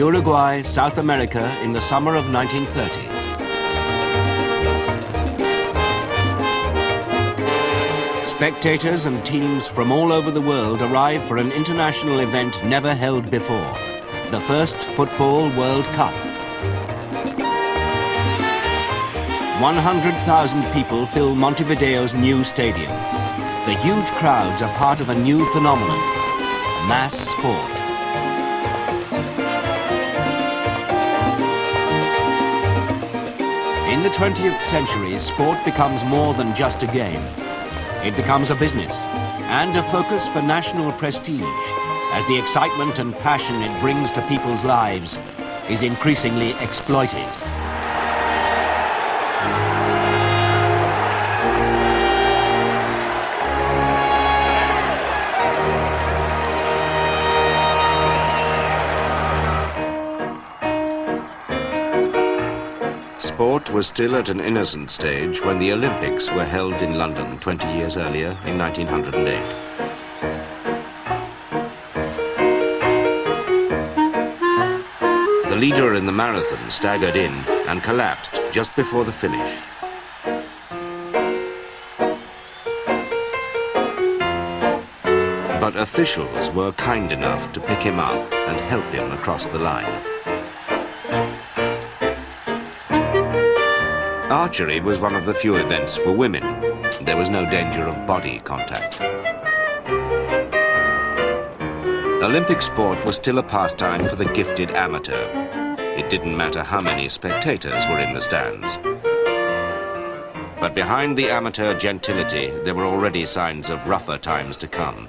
Uruguay, South America in the summer of 1930. Spectators and teams from all over the world arrive for an international event never held before, the first Football World Cup. 100,000 people fill Montevideo's new stadium. The huge crowds are part of a new phenomenon, mass sport. In the 20th century, sport becomes more than just a game. It becomes a business and a focus for national prestige as the excitement and passion it brings to people's lives is increasingly exploited. Sport was still at an innocent stage when the Olympics were held in London 20 years earlier in 1908. The leader in the marathon staggered in and collapsed just before the finish. But officials were kind enough to pick him up and help him across the line. Archery was one of the few events for women. There was no danger of body contact. Olympic sport was still a pastime for the gifted amateur. It didn't matter how many spectators were in the stands. But behind the amateur gentility, there were already signs of rougher times to come.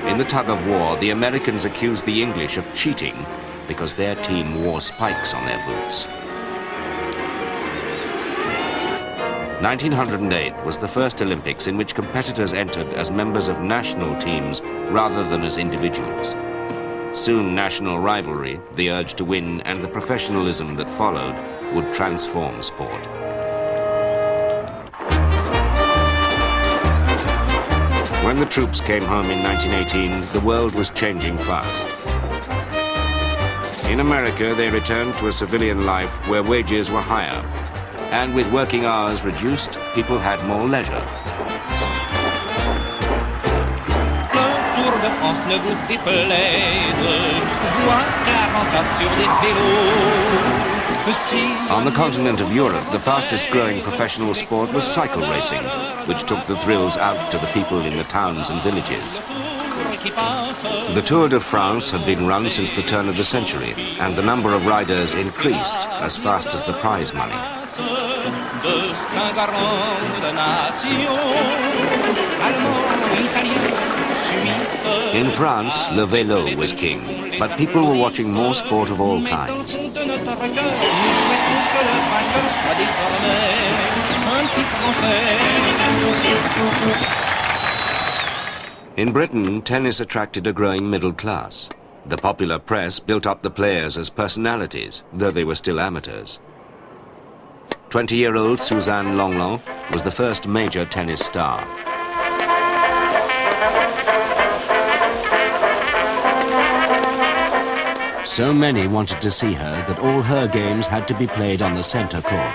In the tug of war, the Americans accused the English of cheating because their team wore spikes on their boots. 1908 was the first Olympics in which competitors entered as members of national teams rather than as individuals. Soon national rivalry, the urge to win, and the professionalism that followed would transform sport. When the troops came home in 1918, the world was changing fast. In America, they returned to a civilian life where wages were higher. And with working hours reduced, people had more leisure. On the continent of Europe, the fastest growing professional sport was cycle racing, which took the thrills out to the people in the towns and villages. The Tour de France had been run since the turn of the century, and the number of riders increased as fast as the prize money. In France, le vélo was king, but people were watching more sport of all kinds. In Britain, tennis attracted a growing middle class. The popular press built up the players as personalities, though they were still amateurs. 20-year-old Suzanne Lenglen was the first major tennis star. So many wanted to see her that all her games had to be played on the centre court.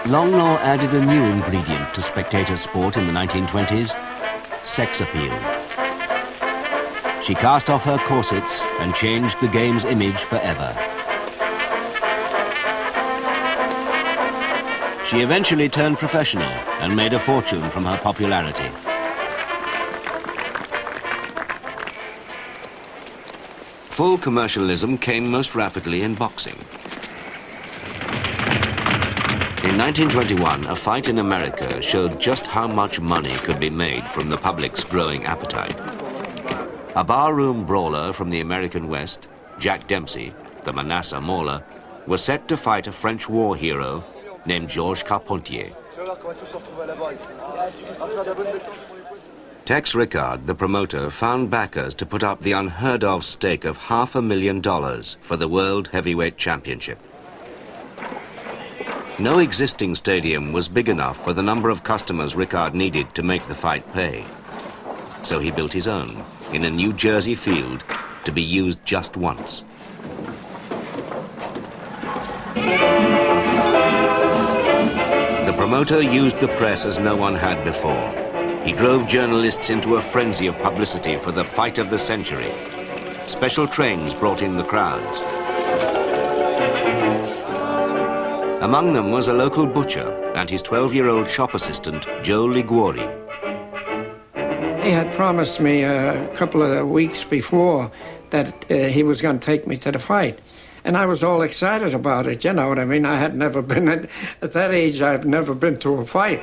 Lenglen added a new ingredient to spectator sport in the 1920s, sex appeal. She cast off her corsets and changed the game's image forever. She eventually turned professional and made a fortune from her popularity. Full commercialism came most rapidly in boxing. In 1921, a fight in America showed just how much money could be made from the public's growing appetite. A barroom brawler from the American West, Jack Dempsey, the Manasseh Mauler, was set to fight a French war hero named Georges Carpentier. Tex Rickard, the promoter, found backers to put up the unheard-of stake of $500,000 for the World Heavyweight Championship. No existing stadium was big enough for the number of customers Rickard needed to make the fight pay. So he built his own in a New Jersey field to be used just once. The promoter used the press as no one had before. He drove journalists into a frenzy of publicity for the fight of the century. Special trains brought in the crowds. Among them was a local butcher and his 12-year-old shop assistant, Joe Liguori. He had promised me a couple of weeks before that he was going to take me to the fight. And I was all excited about it, you know what I mean? I had never been, at that age, I've never been to a fight.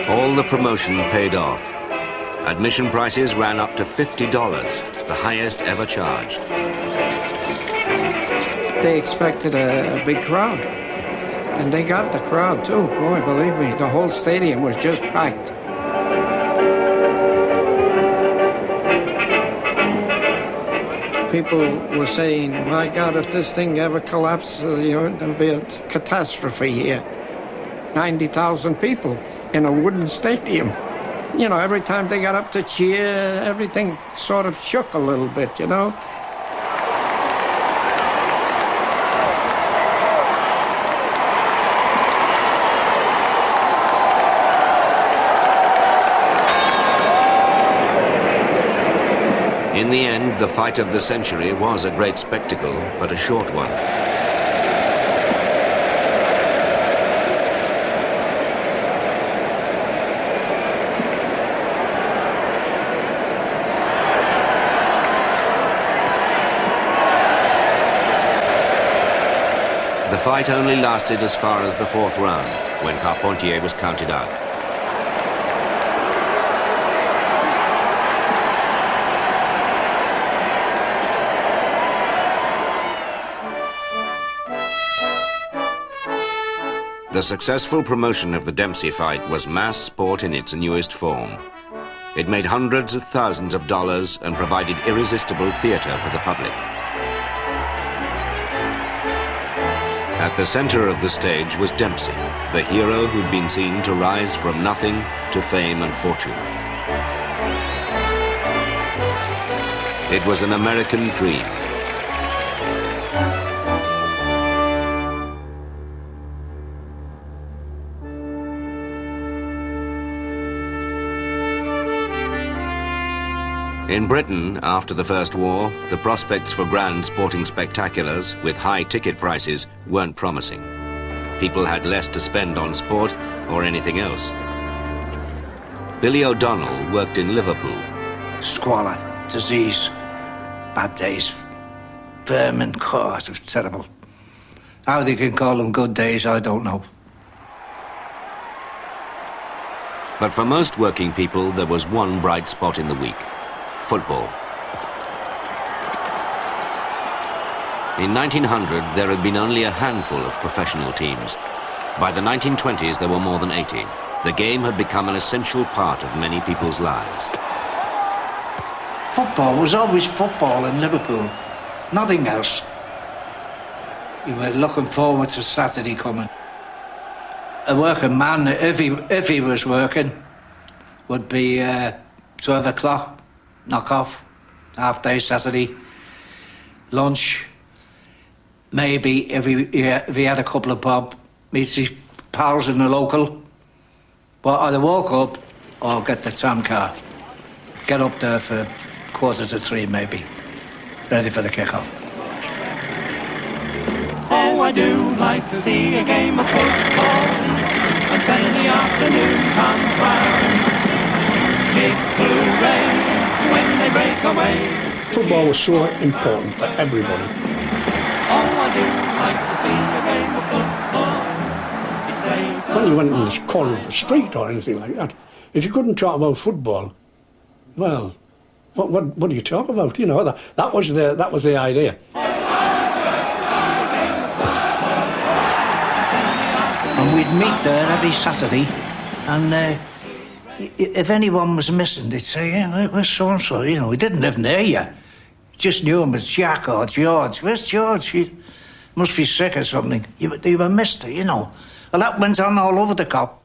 All the promotion paid off. Admission prices ran up to $50, the highest ever charged. They expected a big crowd, and they got the crowd too. Boy, believe me, the whole stadium was just packed. People were saying, my God, if this thing ever collapses, you know, there'll be a catastrophe here. 90,000 people in a wooden stadium. You know, every time they got up to cheer, everything sort of shook a little bit, you know. In the end, the fight of the century was a great spectacle, but a short one. The fight only lasted as far as the 4th round, when Carpentier was counted out. The successful promotion of the Dempsey fight was mass sport in its newest form. It made hundreds of thousands of dollars and provided irresistible theater for the public. At the center of the stage was Dempsey, the hero who'd been seen to rise from nothing to fame and fortune. It was an American dream. In Britain, after the First War, the prospects for grand sporting spectaculars with high ticket prices weren't promising. People had less to spend on sport or anything else. Billy O'Donnell worked in Liverpool. Squalor, disease, bad days, vermin, it was terrible. How they can call them good days, I don't know. But for most working people, there was one bright spot in the week. Football. In 1900, there had been only a handful of professional teams. By the 1920s, there were more than 80. The game had become an essential part of many people's lives. Football was always football in Liverpool, nothing else. You were looking forward to Saturday coming. A working man, if he was working, would be 12 o'clock. Knock off, half day Saturday, lunch. Maybe if he had a couple of bob, meet his pals in the local. But either walk up or get the tram car. Get up there for 2:45 maybe, ready for the kick-off. Oh, I do like to see a game of football, and Saturday afternoon comes round. Big blue rain when they break away. Football was so important for everybody. Oh, I do like to see a game of football. When you went in the corner of the street or anything like that, if you couldn't talk about football, well, what do you talk about? You know, that was the idea. And we'd meet there every Saturday, and if anyone was missing, they'd say, yeah, where's so-and-so? You know, we didn't live near you. Just knew him as Jack or George. Where's George? He must be sick or something. You were missed, you know. Well, that went on all over the cop.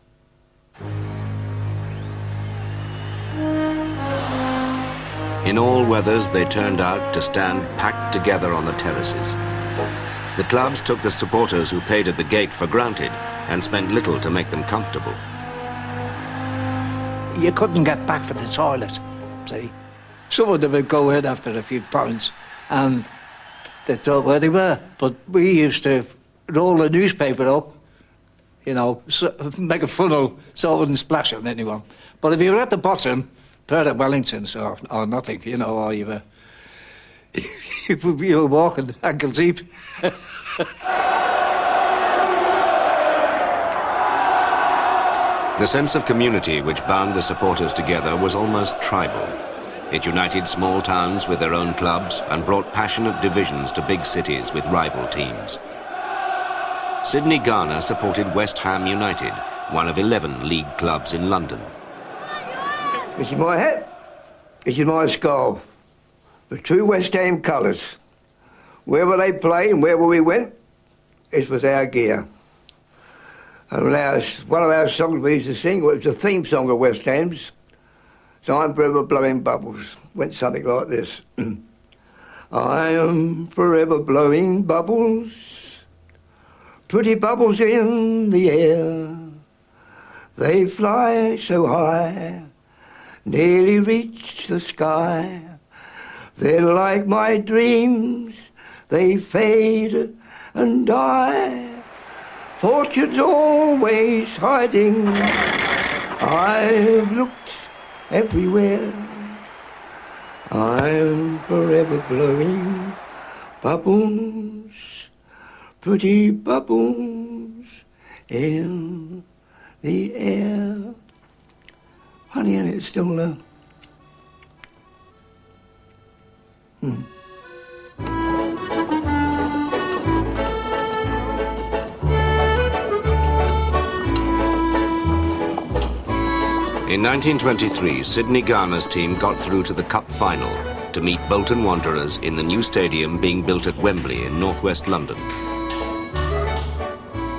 In In all weathers, they turned out to stand packed together on the terraces. The clubs took the supporters who paid at the gate for granted and spent little to make them comfortable. You couldn't get back for the toilet, see. Some of them would go in after a few pounds and they thought where they were. But we used to roll the newspaper up, you know, make a funnel so it wouldn't splash on anyone. But if you were at the bottom, pair of Wellingtons or nothing, you know, or you were walking ankle deep. The sense of community which bound the supporters together was almost tribal. It united small towns with their own clubs and brought passionate divisions to big cities with rival teams. Sidney Garner supported West Ham United, one of 11 league clubs in London. This is my hat, this is my scarf, the two West Ham colours. Wherever they play and wherever we went, this was our gear. And one of our songs we used to sing, well, it was a theme song of West Ham's, so I'm forever blowing bubbles. Went something like this. I am forever blowing bubbles, pretty bubbles in the air. They fly so high, nearly reach the sky. Then like my dreams, they fade and die. Fortune's always hiding. I've looked everywhere. I'm forever blowing bubbles, pretty bubbles in the air. Honey, and it's still there. In 1923, Sidney Garner's team got through to the Cup final to meet Bolton Wanderers in the new stadium being built at Wembley in northwest London.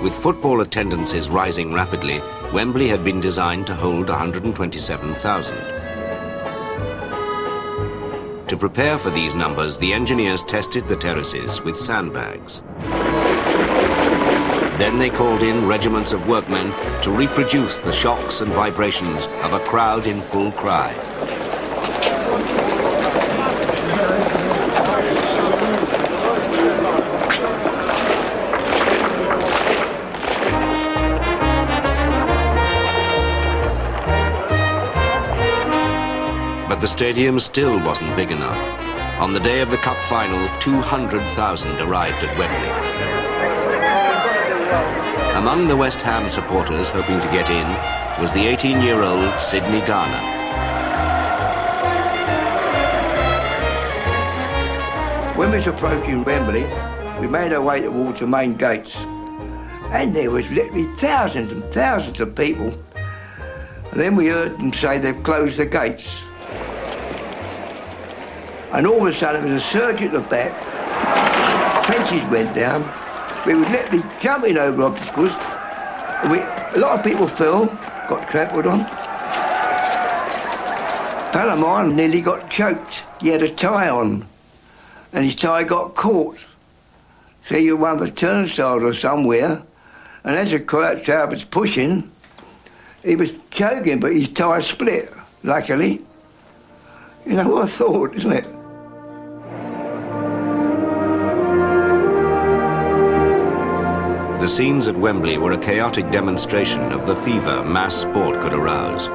With football attendances rising rapidly, Wembley had been designed to hold 127,000. To prepare for these numbers, the engineers tested the terraces with sandbags. Then they called in regiments of workmen to reproduce the shocks and vibrations of a crowd in full cry. But the stadium still wasn't big enough. On the day of the Cup final, 200,000 arrived at Wembley. Among the West Ham supporters hoping to get in was the 18-year-old Sidney Garner. When we was approaching Wembley, we made our way towards the main gates. And there was literally thousands and thousands of people. And then we heard them say they've closed the gates. And all of a sudden there was a surge at the back, fences went down, we were literally jumping over obstacles, and a lot of people fell, got trampled on. A pal of mine nearly got choked. He had a tie on, and his tie got caught. So he was one of the turnstiles or somewhere, and as the crowd was pushing, he was choking, but his tie split, luckily. You know what I thought, isn't it? The scenes at Wembley were a chaotic demonstration of the fever mass sport could arouse.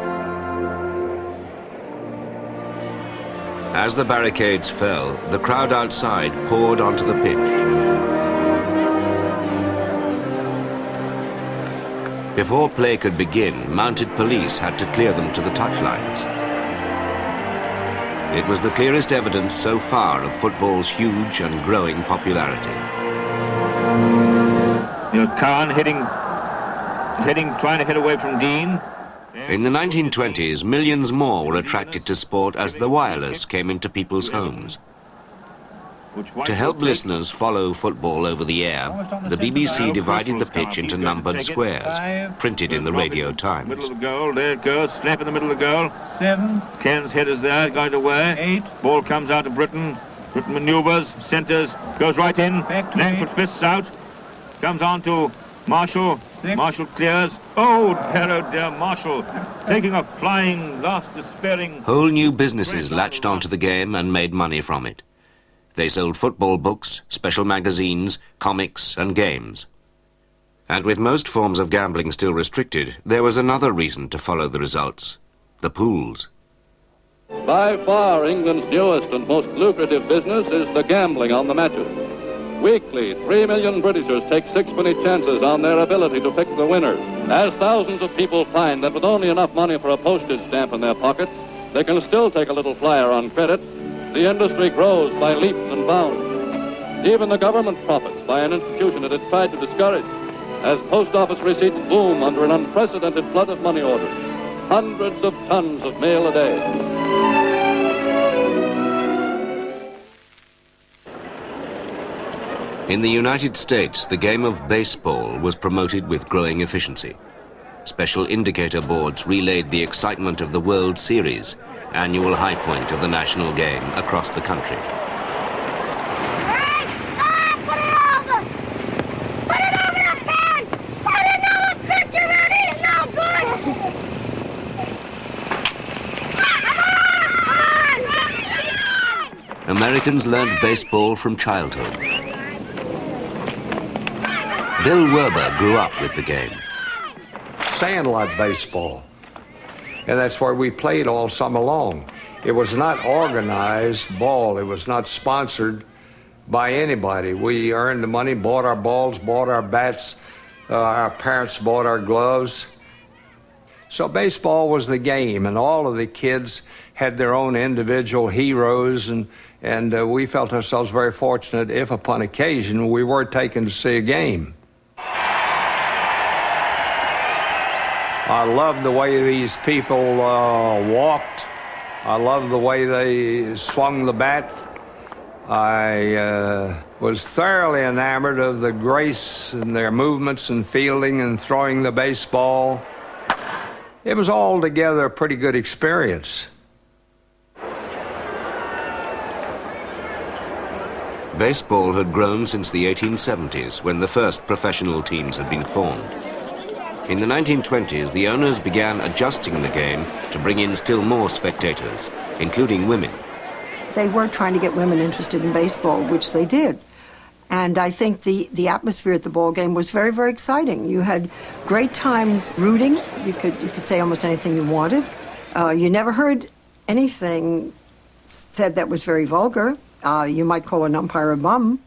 As the barricades fell, the crowd outside poured onto the pitch. Before play could begin, mounted police had to clear them to the touchlines. It was the clearest evidence so far of football's huge and growing popularity. Khan trying to hit away from Dean. In the 1920s, millions more were attracted to sport as the wireless came into people's homes. To help listeners follow football over the air, the BBC divided the pitch into numbered squares, printed in the Radio Times. Middle of the goal, there it goes, slap in the middle of the goal. 7, Ken's head is there, going away. 8, Ball comes out to Britain. Britain manoeuvres, centres, goes right in. Back to Langford 8. fists out. Comes on to Marshall. 6. Marshall clears. Oh, dear Marshall. Taking a flying, last despairing... Whole new businesses latched onto the game and made money from it. They sold football books, special magazines, comics and games. And with most forms of gambling still restricted, there was another reason to follow the results: the pools. By far, England's newest and most lucrative business is the gambling on the matches. Weekly, 3 million Britishers take sixpenny chances on their ability to pick the winners. As thousands of people find that with only enough money for a postage stamp in their pockets, they can still take a little flyer on credit, the industry grows by leaps and bounds. Even the government profits by an institution it had tried to discourage, as post office receipts boom under an unprecedented flood of money orders. Hundreds of tons of mail a day. In the United States, the game of baseball was promoted with growing efficiency. Special indicator boards relayed the excitement of the World Series, annual high point of the national game across the country. Put it over! Put it over the fence! Put another picture in! He's no good! Come on! Americans learned baseball from childhood. Bill Werber grew up with the game. Sandlot baseball. And that's where we played all summer long. It was not organized ball. It was not sponsored by anybody. We earned the money, bought our balls, bought our bats. Our parents bought our gloves. So baseball was the game, and all of the kids had their own individual heroes, and we felt ourselves very fortunate if, upon occasion, we were taken to see a game. I loved the way these people walked. I loved the way they swung the bat. I was thoroughly enamored of the grace in their movements and fielding and throwing the baseball. It was altogether a pretty good experience. Baseball had grown since the 1870s, when the first professional teams had been formed. In the 1920s, the owners began adjusting the game to bring in still more spectators, including women. They were trying to get women interested in baseball, which they did. And I think the atmosphere at the ball game was very, very exciting. You had great times rooting. You could say almost anything you wanted. You never heard anything said that was very vulgar. You might call an umpire a bum.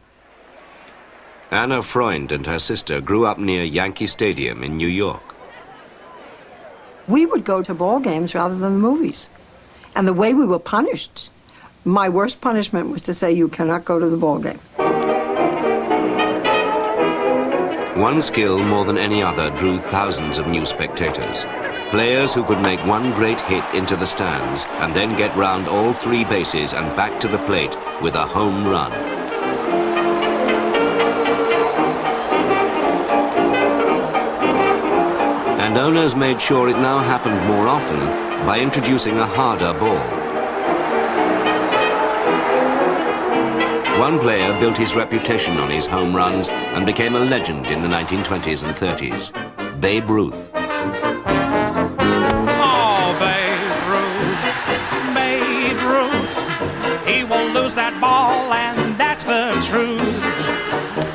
Anna Freund and her sister grew up near Yankee Stadium in New York. We would go to ball games rather than the movies. And the way we were punished, my worst punishment was to say, you cannot go to the ball game. One skill more than any other drew thousands of new spectators. Players who could make one great hit into the stands and then get round all three bases and back to the plate with a home run. And owners made sure it now happened more often by introducing a harder ball. One player built his reputation on his home runs and became a legend in the 1920s and 30s, Babe Ruth. Oh, Babe Ruth, he won't lose that ball, and that's the truth.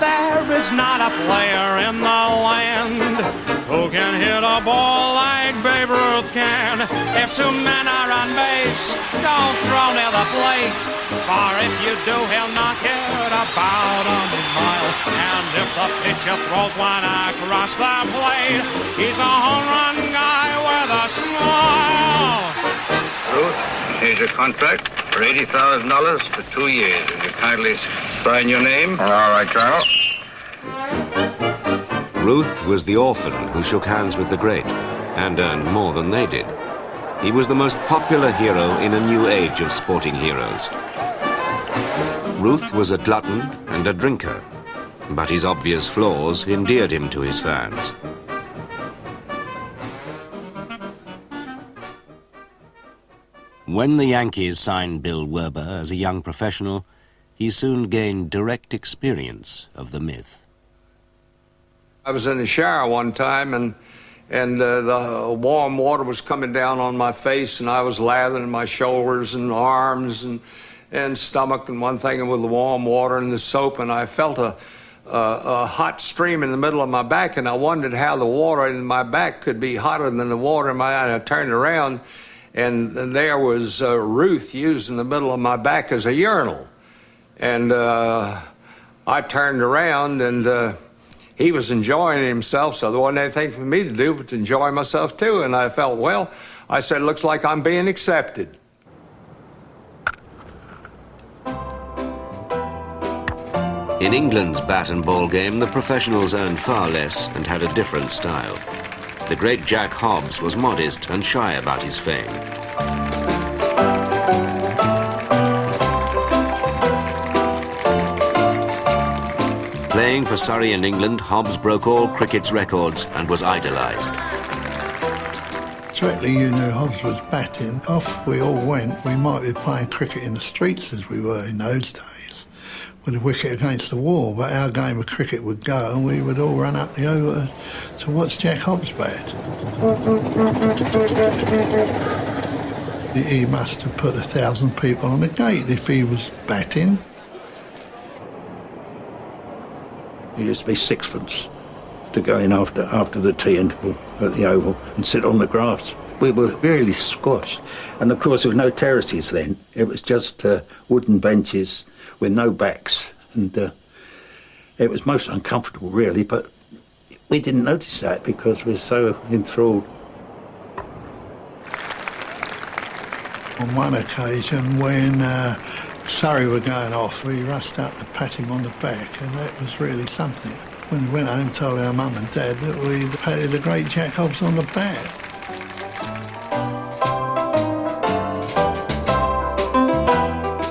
There is not a player in the land who can hit a ball like Babe Ruth can. If two men are on base, don't throw near the plate, for if you do, he'll knock it about a mile. And if the pitcher throws one across the plate, he's a home run guy with a smile. Ruth, here's your contract for $80,000 for 2 years. Will you kindly sign your name? All right, Colonel. Ruth was the orphan who shook hands with the great and earned more than they did. He was the most popular hero in a new age of sporting heroes. Ruth was a glutton and a drinker, but his obvious flaws endeared him to his fans. When the Yankees signed Bill Werber as a young professional, he soon gained direct experience of the myth. I was in the shower one time, and the warm water was coming down on my face, and I was lathering my shoulders and arms and stomach and one thing with the warm water and the soap, and I felt a hot stream in the middle of my back, and I wondered how the water in my back could be hotter than the water in my eye. And I turned around, and there was Ruth using the middle of my back as a urinal. And I turned around, and he was enjoying himself, so there wasn't anything for me to do but to enjoy myself too. And I felt, well, I said, looks like I'm being accepted. In England's bat and ball game, the professionals earned far less and had a different style. The great Jack Hobbs was modest and shy about his fame. Playing for Surrey and England, Hobbs broke all cricket's records and was idolised. Directly you knew Hobbs was batting. Off we all went. We might be playing cricket in the streets as we were in those days, with a wicket against the wall, but our game of cricket would go and we would all run up the over to watch Jack Hobbs bat. He must have put 1,000 people on the gate if he was batting. It used to be sixpence to go in after the tea interval at the Oval and sit on the grass. We were really squashed. And of course there was no terraces then. It was just wooden benches with no backs. And it was most uncomfortable really, but we didn't notice that because we were so enthralled. On one occasion when Surrey were going off, we rushed up to pat him on the back, and that was really something. When we went home and told our mum and dad that we patted the great Jack Hobbs on the back.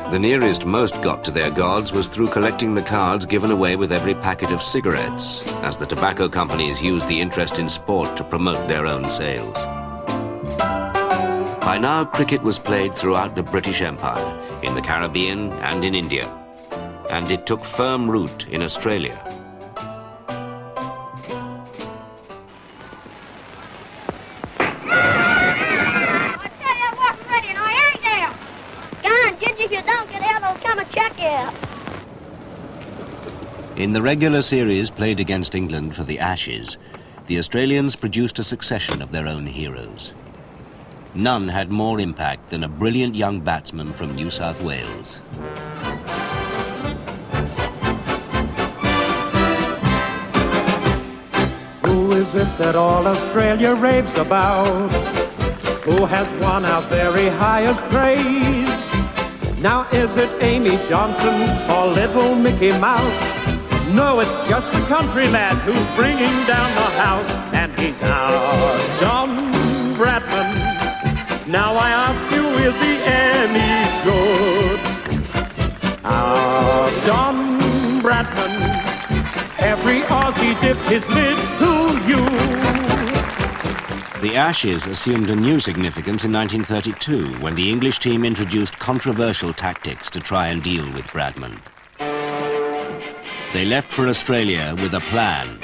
The nearest most got to their gods was through collecting the cards given away with every packet of cigarettes, as the tobacco companies used the interest in sport to promote their own sales. By now, cricket was played throughout the British Empire, in the Caribbean and in India, and it took firm root in Australia. I tell you, I wasn't ready, and I ain't there. Go on, Ginger, if you don't get out, I'll come and check you out. In the regular series played against England for the Ashes, the Australians produced a succession of their own heroes. None had more impact than a brilliant young batsman from New South Wales. Who is it that all Australia raves about? Who has won our very highest praise? Now is it Amy Johnson or little Mickey Mouse? No, it's just a country lad who's bringing down the house, and he's our Don Bradman. Now I ask you, is he any good? Our Don Bradman, every Aussie dipped his lid to you. The Ashes assumed a new significance in 1932 when the English team introduced controversial tactics to try and deal with Bradman. They left for Australia with a plan.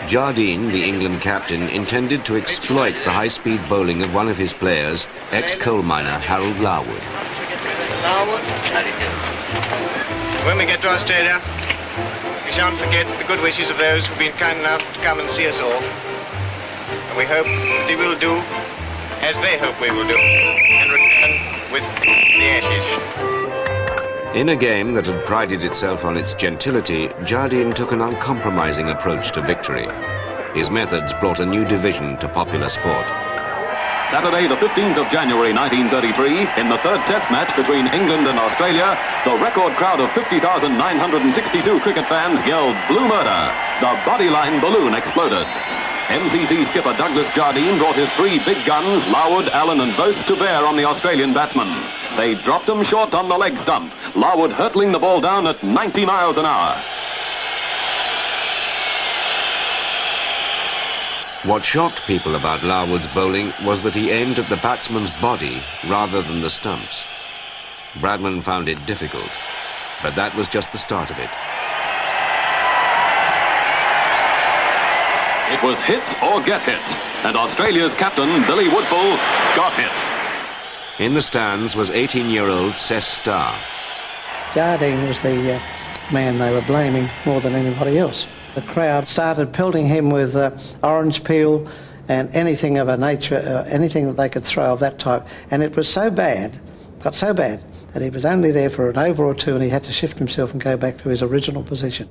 Jardine, the England captain, intended to exploit the high-speed bowling of one of his players, ex-coal miner Harold Larwood. Mr. Larwood, when we get to Australia, we shan't forget the good wishes of those who've been kind enough to come and see us all. And we hope that we will do as they hope we will do, and return with the Ashes. In a game that had prided itself on its gentility, Jardine took an uncompromising approach to victory. His methods brought a new division to popular sport. Saturday, the 15th of January 1933, in the third test match between England and Australia, the record crowd of 50,962 cricket fans yelled "Blue Murder." The bodyline balloon exploded. MCC skipper Douglas Jardine brought his 3 big guns, Larwood, Allen and Boast, to bear on the Australian batsmen. They dropped them short on the leg stump, Larwood hurtling the ball down at 90 miles an hour. What shocked people about Larwood's bowling was that he aimed at the batsman's body rather than the stumps. Bradman found it difficult, but that was just the start of it. It was hit or get hit, and Australia's captain, Billy Woodfull, got hit. In the stands was 18-year-old Cess Starr. Jardine was the man they were blaming more than anybody else. The crowd started pelting him with orange peel and anything of a nature, anything that they could throw of that type. And it was so bad, got so bad, that he was only there for an over or two and he had to shift himself and go back to his original position.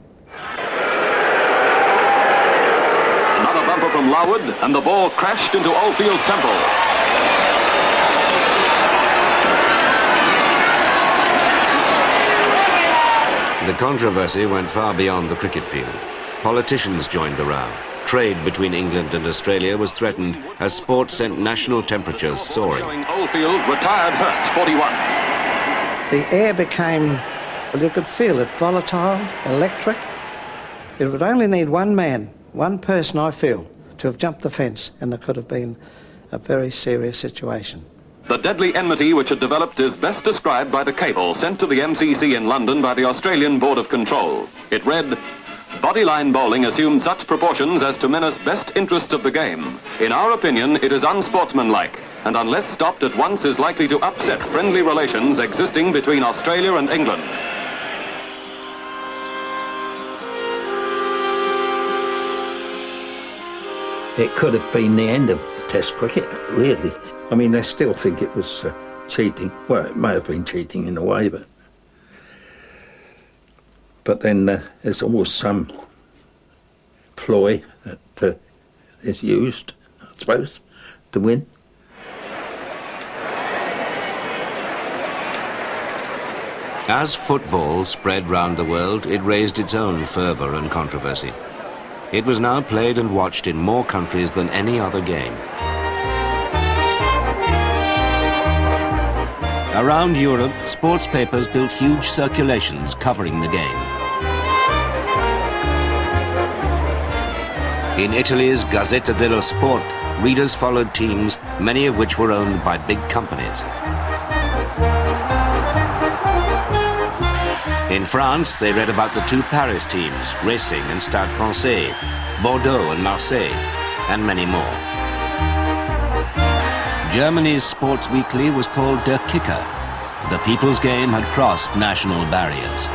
Another bumper from Larwood, and the ball crashed into Oldfield's temple. The controversy went far beyond the cricket field. Politicians joined the row. Trade between England and Australia was threatened as sport sent national temperatures soaring. Oldfield retired hurt, 41. The air became, well, you could feel it, volatile, electric. It would only need one man, one person, I feel, to have jumped the fence, and there could have been a very serious situation. The deadly enmity which had developed is best described by the cable sent to the MCC in London by the Australian Board of Control. It read, "Bodyline bowling assumed such proportions as to menace best interests of the game. In our opinion, it is unsportsmanlike, and unless stopped at once is likely to upset friendly relations existing between Australia and England." It could have been the end of Test cricket, really. I mean, they still think it was cheating. Well, it may have been cheating in a way, but then there's always some ploy that is used, I suppose, to win. As football spread round the world, it raised its own fervour and controversy. It was now played and watched in more countries than any other game. Around Europe, sports papers built huge circulations covering the game. In Italy's Gazzetta dello Sport, readers followed teams, many of which were owned by big companies. In France, they read about the 2 Paris teams, Racing and Stade Francais, Bordeaux and Marseille, and many more. Germany's sports weekly was called Der Kicker. The people's game had crossed national barriers.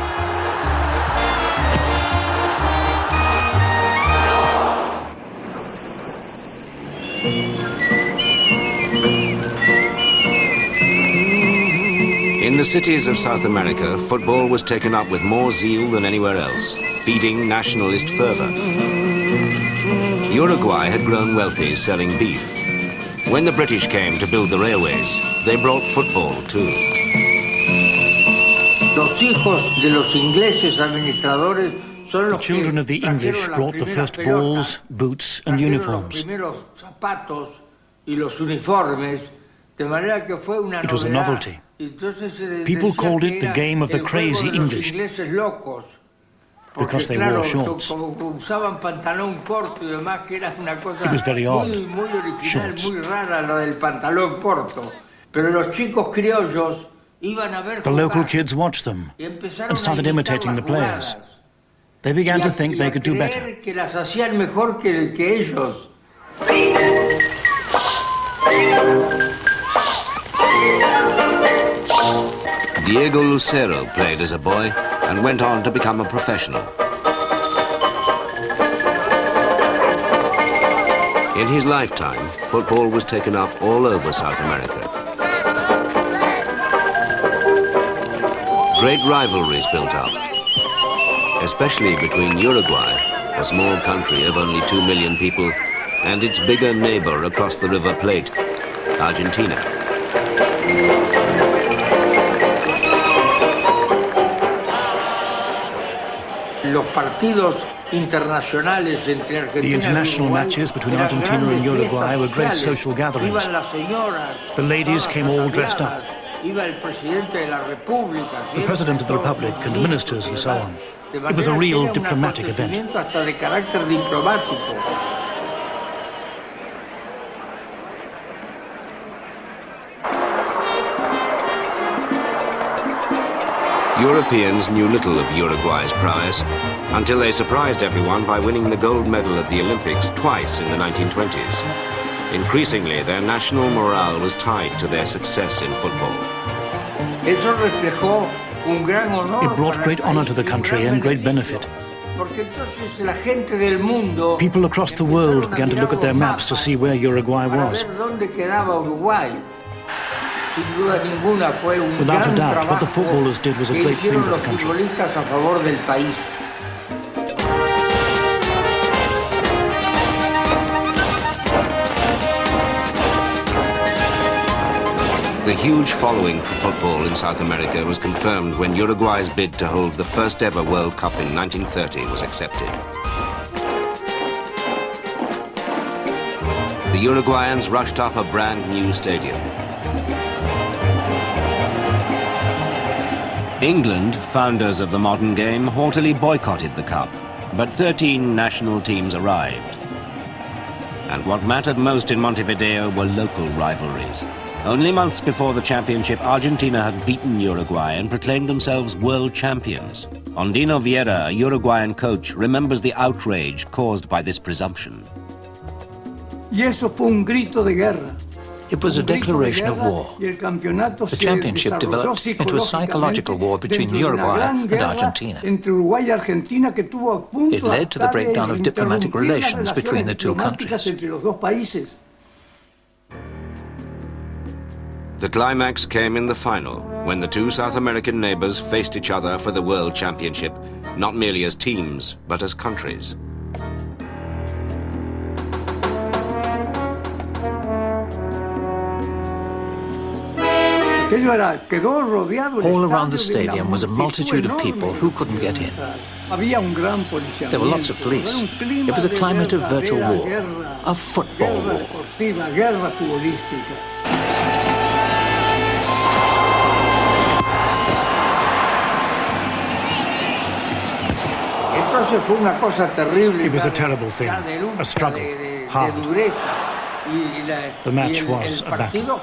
In the cities of South America, football was taken up with more zeal than anywhere else, feeding nationalist fervour. Uruguay had grown wealthy selling beef. When the British came to build the railways, they brought football too. The children of the English brought the first balls, boots and uniforms. It was a novelty. People called it the game of the crazy English because they wore shorts. It was very odd, shorts. The local kids watched them and started imitating the players. They began to think they could do better. Diego Lucero played as a boy and went on to become a professional. In his lifetime, football was taken up all over South America. Great rivalries built up, especially between Uruguay, a small country of only 2 million people, and its bigger neighbor across the River Plate, Argentina. The international matches between Argentina and Uruguay were great social gatherings. The ladies came all dressed up. The President of the Republic and ministers and so on. It was a real diplomatic event. Europeans knew little of Uruguay's prize until they surprised everyone by winning the gold medal at the Olympics twice in the 1920s. Increasingly, their national morale was tied to their success in football. It brought great honor to the country and great benefit. People across the world began to look at their maps to see where Uruguay was. Without a doubt, what the footballers did was a great thing for the country. The huge following for football in South America was confirmed when Uruguay's bid to hold the first ever World Cup in 1930 was accepted. The Uruguayans rushed up a brand new stadium. England, founders of the modern game, haughtily boycotted the Cup, but 13 national teams arrived. And what mattered most in Montevideo were local rivalries. Only months before the championship, Argentina had beaten Uruguay and proclaimed themselves world champions. Ondino Vieira, a Uruguayan coach, remembers the outrage caused by this presumption. It was a declaration of war. The championship developed into a psychological war between Uruguay and Argentina. It led to the breakdown of diplomatic relations between the two countries. The climax came in the final, when the two South American neighbors faced each other for the World Championship, not merely as teams, but as countries. All around the stadium was a multitude of people who couldn't get in. There were lots of police. It was a climate of virtual war, a football war. It was a terrible thing, a struggle, hard. The match was a battle.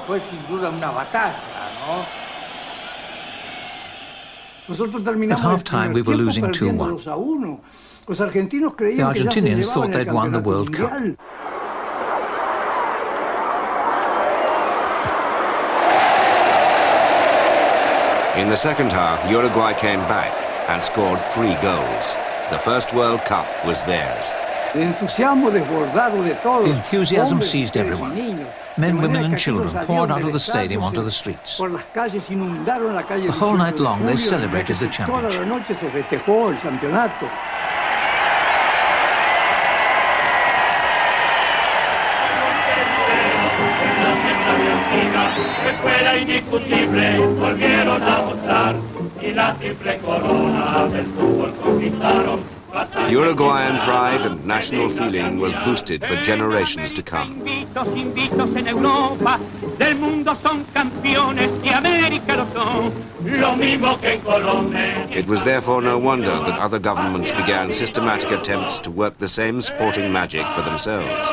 At half-time, we were losing 2-1. The Argentinians thought they'd won the World Cup. In the second half, Uruguay came back and scored 3 goals. The first World Cup was theirs. The enthusiasm seized everyone. Men, women and children poured out of the stadium onto the streets. The whole night long they celebrated the championship. Uruguayan pride and national feeling was boosted for generations to come. It was therefore no wonder that other governments began systematic attempts to work the same sporting magic for themselves.